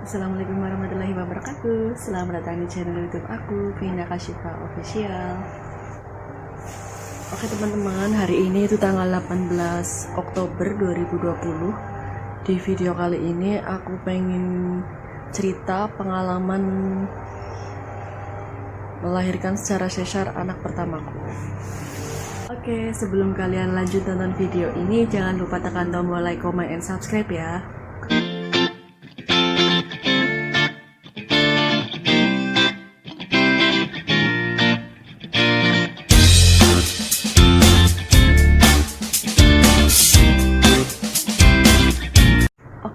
Assalamualaikum warahmatullahi wabarakatuh. Selamat datang di channel YouTube aku, Vina Kashifa Official. Oke teman-teman, hari ini itu tanggal 18 Oktober 2020. Di video kali ini aku pengen cerita pengalaman melahirkan secara sesar anak pertamaku. Oke, sebelum kalian lanjut nonton video ini, jangan lupa tekan tombol like, comment, and subscribe ya.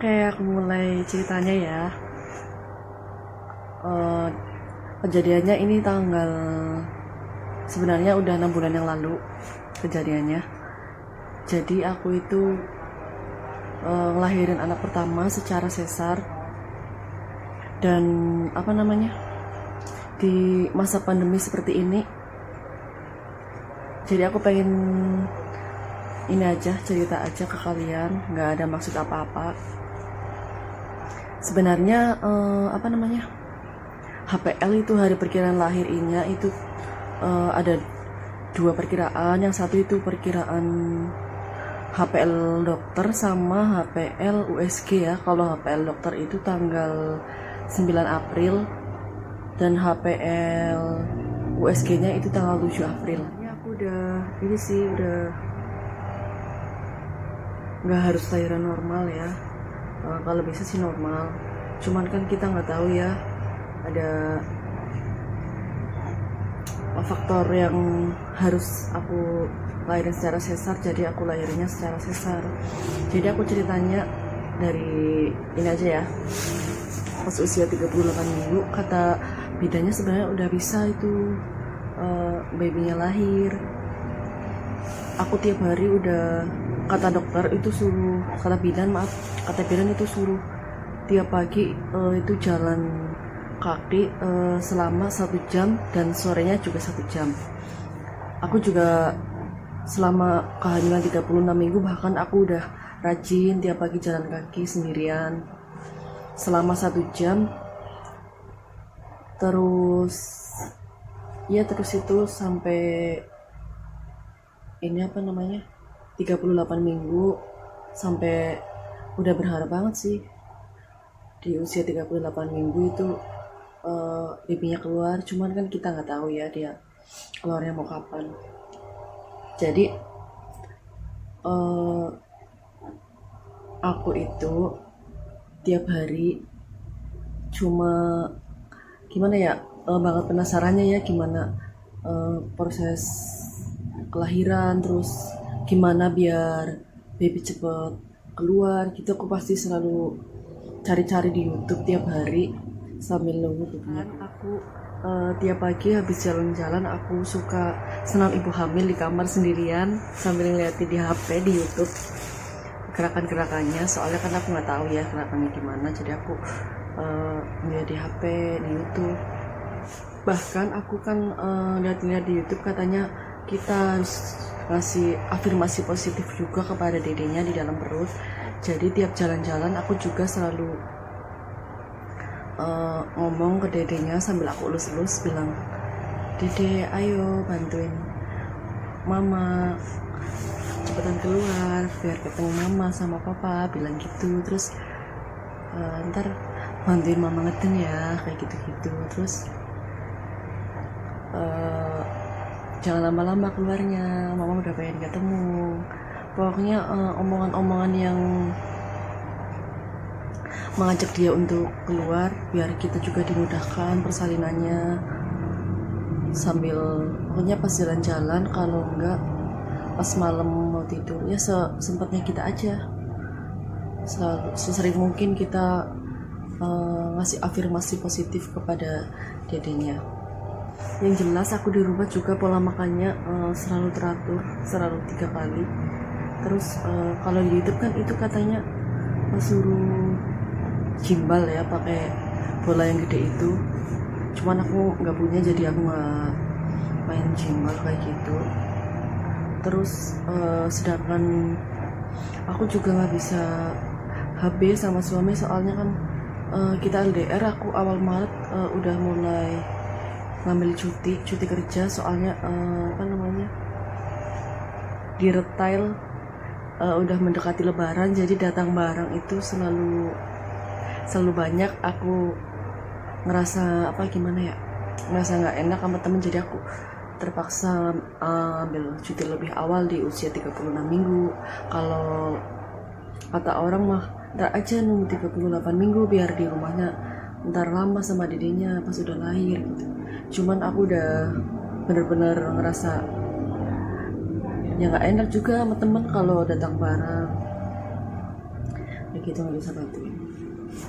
Oke, aku mulai ceritanya ya. Kejadiannya ini sebenarnya udah 6 bulan yang lalu kejadiannya. Jadi aku itu ngelahirin anak pertama secara sesar, dan di masa pandemi seperti ini. Jadi aku pengen ini aja, cerita aja ke kalian, nggak ada maksud apa-apa. Sebenarnya HPL itu hari perkiraan lahirnya itu ada 2 perkiraan. Yang satu itu perkiraan HPL dokter sama HPL USG ya. Kalau HPL dokter itu tanggal 9 April dan HPL USG nya itu tanggal 7 April. Ini aku udah nggak harus lahiran normal ya. Kalau bisa sih normal, cuman kan kita nggak tahu ya, ada faktor yang harus aku lahirin secara sesar, jadi aku lahirinnya secara sesar. Jadi aku ceritanya dari ini aja ya. Pas usia 38 minggu, kata bidannya sebenarnya udah bisa itu babynya lahir. Aku tiap hari udah, kata dokter itu suruh, kata bidan itu suruh tiap pagi itu jalan kaki selama 1 jam dan sorenya juga 1 jam. Aku juga selama kehamilan 36 minggu bahkan aku udah rajin tiap pagi jalan kaki sendirian selama 1 jam. Terus itu sampai 38 minggu, sampai udah berharap banget sih di usia 38 minggu itu babynya keluar. Cuman kan kita nggak tahu ya dia keluarnya mau kapan. Jadi aku itu tiap hari cuma banget penasarannya ya, gimana proses kelahiran, terus gimana biar baby cepet keluar gitu. Aku pasti selalu cari-cari di YouTube tiap hari sambil nunggu babynya. Aku tiap pagi habis jalan-jalan aku suka senam ibu hamil di kamar sendirian sambil ngeliatin di HP di YouTube gerakan-gerakannya, soalnya kan aku nggak tahu ya gerakannya gimana. Jadi aku ngeliat di HP, di YouTube. Bahkan aku kan lihat-lihat di YouTube katanya kita harus ngasih afirmasi positif juga kepada dedenya di dalam perut. Jadi tiap jalan-jalan aku juga selalu ngomong ke dedenya sambil aku elus-elus, bilang, "Dede, ayo bantuin mama cepetan keluar biar ketemu mama sama papa," bilang gitu. Terus ntar bantuin mama ngeden ya, kayak gitu-gitu. Terus jangan lama-lama keluarnya, mama udah pengen ketemu. Pokoknya omongan-omongan yang mengajak dia untuk keluar biar kita juga dimudahkan persalinannya. Sambil pokoknya pas jalan-jalan, kalau enggak pas malam mau tidur ya sempatnya kita aja, sesering mungkin kita ngasih afirmasi positif kepada dedenya. Yang jelas aku di rumah juga pola makannya selalu teratur, selalu 3 kali. Terus kalau di YouTube kan itu katanya suruh gimbal ya, pakai bola yang gede itu. Cuman aku nggak punya, jadi aku nggak main gimbal kayak gitu. Terus sedangkan aku juga nggak bisa HB sama suami, soalnya kan kita LDR, aku awal Maret udah mulai ngambil cuti kerja, soalnya apa namanya, di retail udah mendekati lebaran, jadi datang barang itu selalu banyak. Aku ngerasa apa gimana ya, ngerasa nggak enak sama temen, jadi aku terpaksa ambil cuti lebih awal di usia 36 minggu. Kalau kata orang mah ntar aja nunggu 38 minggu biar di rumahnya ntar lama sama dedenya pas udah lahir gitu. Cuman aku udah bener-bener ngerasa ya nggak enak juga sama temen kalau datang bareng begitu, nggak bisa bantuin.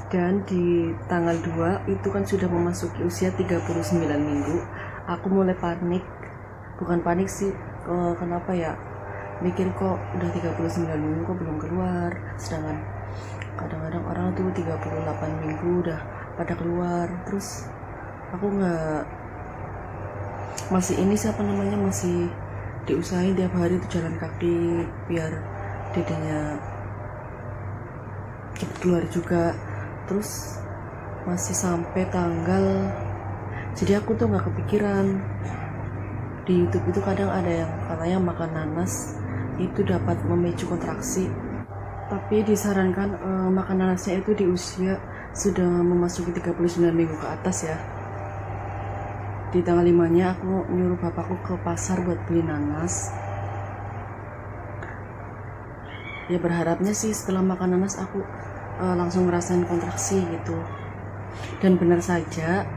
Dan di tanggal 2 itu kan sudah memasuki usia 39 minggu, aku mulai panik. Bukan panik sih, kenapa ya, mikir kok udah 39 minggu kok belum keluar, sedangkan kadang-kadang orang tuh 38 minggu udah pada keluar. Terus aku masih ini siapa namanya, masih diusahain tiap hari tuh jalan kaki biar dedenya cepet keluar juga. Terus masih sampai tanggal, jadi aku tuh nggak kepikiran. Di YouTube itu kadang ada yang katanya makan nanas itu dapat memicu kontraksi, tapi disarankan makan nanasnya itu di usia sudah memasuki 39 minggu ke atas ya. Di tanggal 5-nya aku nyuruh bapakku ke pasar buat beli nanas. Ya berharapnya sih setelah makan nanas aku langsung ngerasain kontraksi gitu. Dan benar saja,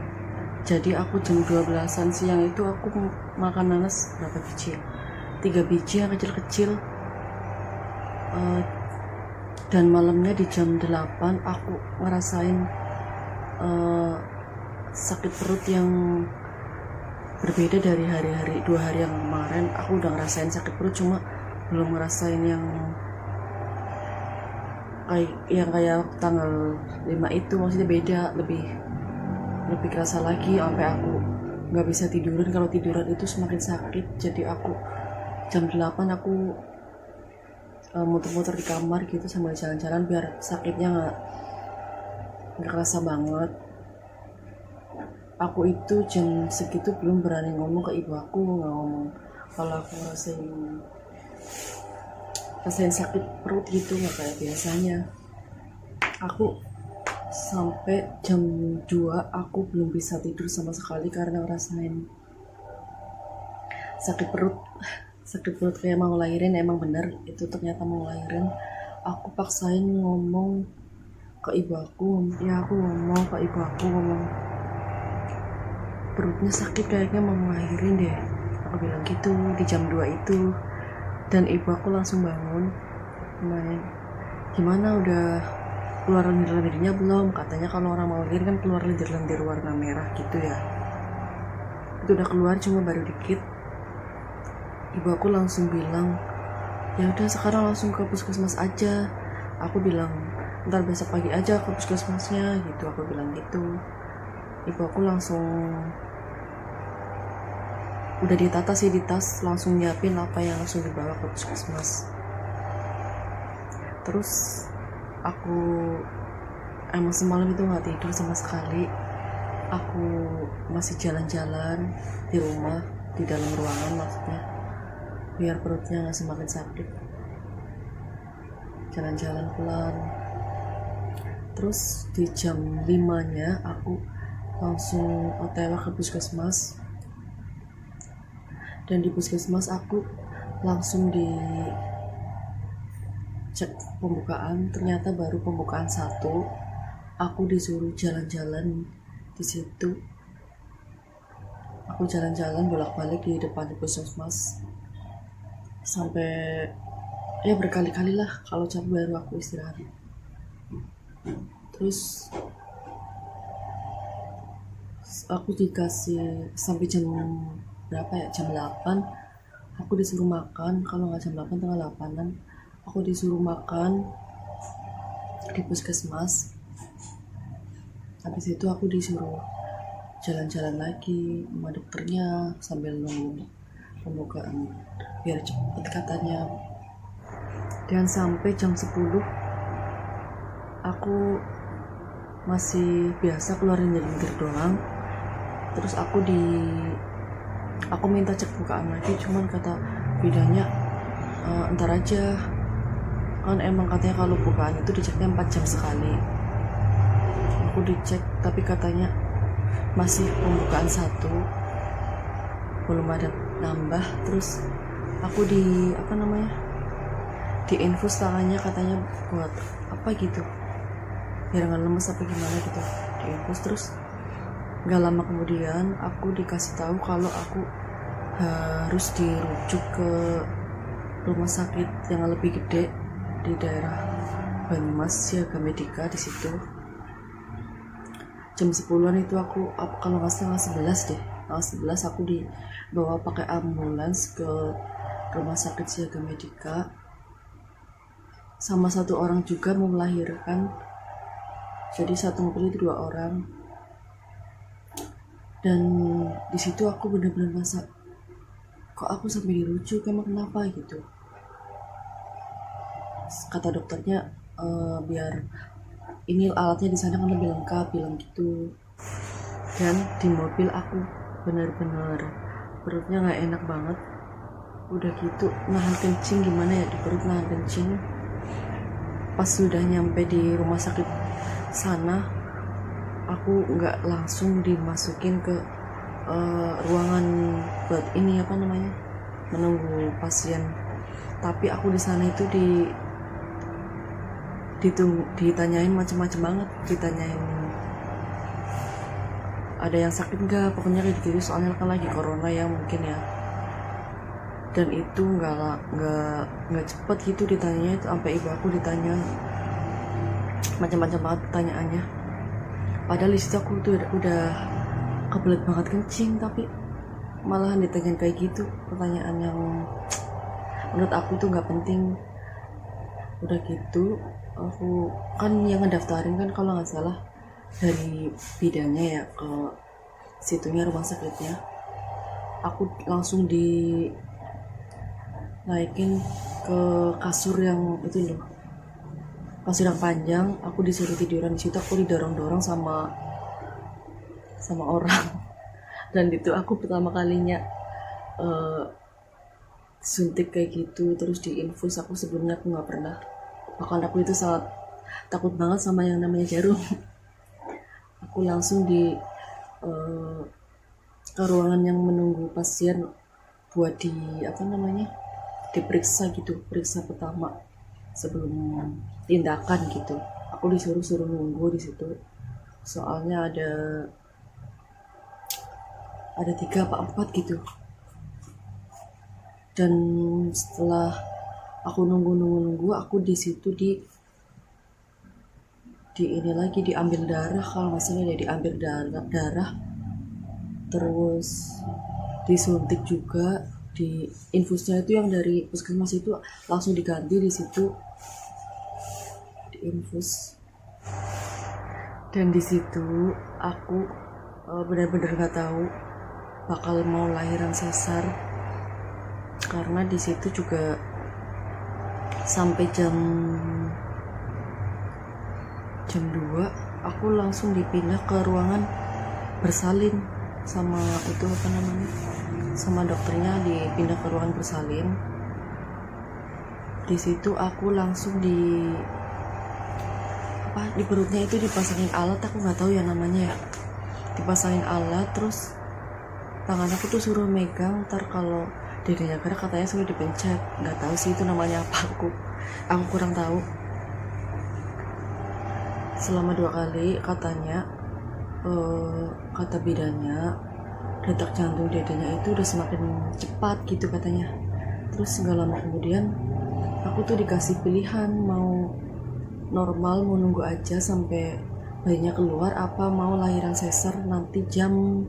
jadi aku jam 12-an siang itu aku makan nanas berapa biji? 3 biji yang kecil-kecil. Dan malamnya di jam 8 aku ngerasain sakit perut yang berbeda dari hari-hari 2 hari yang kemarin. Aku udah ngerasain sakit perut, cuma belum ngerasain yang kayak tanggal 5 itu, maksudnya beda, lebih kerasa lagi, sampai aku nggak bisa tiduran. Kalau tiduran itu semakin sakit, jadi aku jam 8 aku muter-muter di kamar gitu sambil jalan-jalan biar sakitnya nggak kerasa banget. Aku itu jam segitu belum berani ngomong ke ibu aku, nggak ngomong kalau aku rasain sakit perut gitu, nggak kayak biasanya. Aku sampai jam 2 aku belum bisa tidur sama sekali karena ngerasain sakit perut kayak mau lahirin. Emang bener itu ternyata mau lahirin. Aku paksain ngomong ke ibu aku, aku ngomong ke ibu aku, ngomong perutnya sakit kayaknya mau ngelahirin deh, aku bilang gitu di jam 2 itu. Dan ibu aku langsung bangun, main, gimana udah keluar lendir-lendirnya belum? Katanya kalau orang mau lahir kan keluar lendir-lendir warna merah gitu ya. Itu udah keluar cuma baru dikit. Ibu aku langsung bilang, ya udah sekarang langsung ke puskesmas aja. Aku bilang ntar besok pagi aja ke puskesmasnya gitu, aku bilang gitu. Ibu aku langsung udah ditata sih di tas, langsung nyiapin apa yang langsung dibawa ke puskesmas. Terus aku emang semalam itu nggak tidur sama sekali. Aku masih jalan-jalan di rumah, di dalam ruangan maksudnya, biar perutnya nggak semakin sakit. Jalan-jalan pelan. Terus di jam 5-nya aku langsung OTW ke puskesmas. Dan di puskesmas aku langsung cek pembukaan, ternyata baru pembukaan 1. Aku disuruh jalan-jalan di situ. Aku jalan-jalan bolak-balik di depan puskesmas sampai ya berkali-kali lah. Kalau capek baru aku istirahat. Terus aku dikasih sampai jam berapa ya, jam 8 aku disuruh makan. Kalau nggak jam 8 tengah 8an aku disuruh makan di puskesmas. Habis itu aku disuruh jalan-jalan lagi sama dokternya sambil nunggu pembukaan biar cepet katanya. Dan sampai jam 10 aku masih biasa keluarin lendir doang. Terus aku minta cek bukaan lagi, cuman kata bidanya entar aja, kan emang katanya kalau bukaan itu diceknya 4 jam sekali. Aku dicek tapi katanya masih pembukaan 1, belum ada nambah. Terus aku di infus tangannya, katanya buat apa gitu, biar nggak lemes apa gimana gitu, di infus. Terus nggak lama kemudian aku dikasih tahu kalau aku harus dirujuk ke rumah sakit yang lebih gede di daerah Banyumas, Siaga Medika. Di situ jam 10-an itu aku kalau nggak salah 11 deh, 11 aku dibawa pakai ambulans ke rumah sakit Siaga Medika sama 1 orang juga mau melahirkan. Jadi 1 mobil itu 2 orang. Dan di situ aku benar-benar merasa, kok aku sampai dirujuk, emang kenapa gitu. Kata dokternya biar ini alatnya di sana kan lebih lengkap, bilang gitu. Dan di mobil aku benar-benar perutnya nggak enak banget. Udah gitu nahan kencing, gimana ya, di perut nahan kencing. Pas sudah nyampe di rumah sakit sana, aku nggak langsung dimasukin ke ruangan buat ini menunggu pasien. Tapi aku di sana itu ditanyain macam-macam banget, ditanyain ada yang sakit nggak, pokoknya kayak gitu. Soalnya kan lagi corona ya mungkin ya. Dan itu nggak cepet gitu ditanya itu, sampai ibu aku ditanya macam-macam banget pertanyaannya. Padahal di situ aku tuh udah kebelet banget kencing, tapi malahan ditanyain kayak gitu, pertanyaan yang menurut aku tuh nggak penting. Udah gitu aku kan yang ngedaftarin kan kalau nggak salah dari bidannya ya ke situnya, rumah sakitnya. Aku langsung dinaikin ke kasur yang itu loh, kasur yang panjang. Aku disuruh tiduran di situ, aku didorong-dorong sama orang. Dan itu aku pertama kalinya suntik kayak gitu, terus di infus. Aku sebelumnya aku nggak pernah, bahkan aku itu sangat takut banget sama yang namanya jarum. Aku langsung ke ruangan yang menunggu pasien buat diperiksa gitu, periksa pertama sebelum tindakan gitu. Aku disuruh nunggu di situ, soalnya ada 3 apa 4 gitu. Dan setelah aku nunggu, aku di situ diambil darah, kalau nggak salah ya, diambil darah, terus disuntik juga. Di infusnya itu yang dari puskesmas itu langsung diganti di situ, di infus. Dan di situ aku benar-benar nggak tahu bakal mau lahiran sesar, karena di situ juga sampai jam 2 aku langsung dipindah ke ruangan bersalin sama sama dokternya, dipindah ke ruangan bersalin. Di situ aku langsung di perutnya itu dipasangin alat, aku nggak tahu ya namanya ya, dipasangin alat. Terus tangan aku tuh suruh megang, ntar kalau dadanya gerak katanya suruh dipencet, nggak tahu sih itu namanya apa, aku kurang tahu. Selama 2 kali katanya kata bidannya detak jantung dadanya itu udah semakin cepat gitu katanya. Terus nggak lama kemudian aku tuh dikasih pilihan, mau normal, mau nunggu aja sampai bayinya keluar, apa mau lahiran sesar nanti jam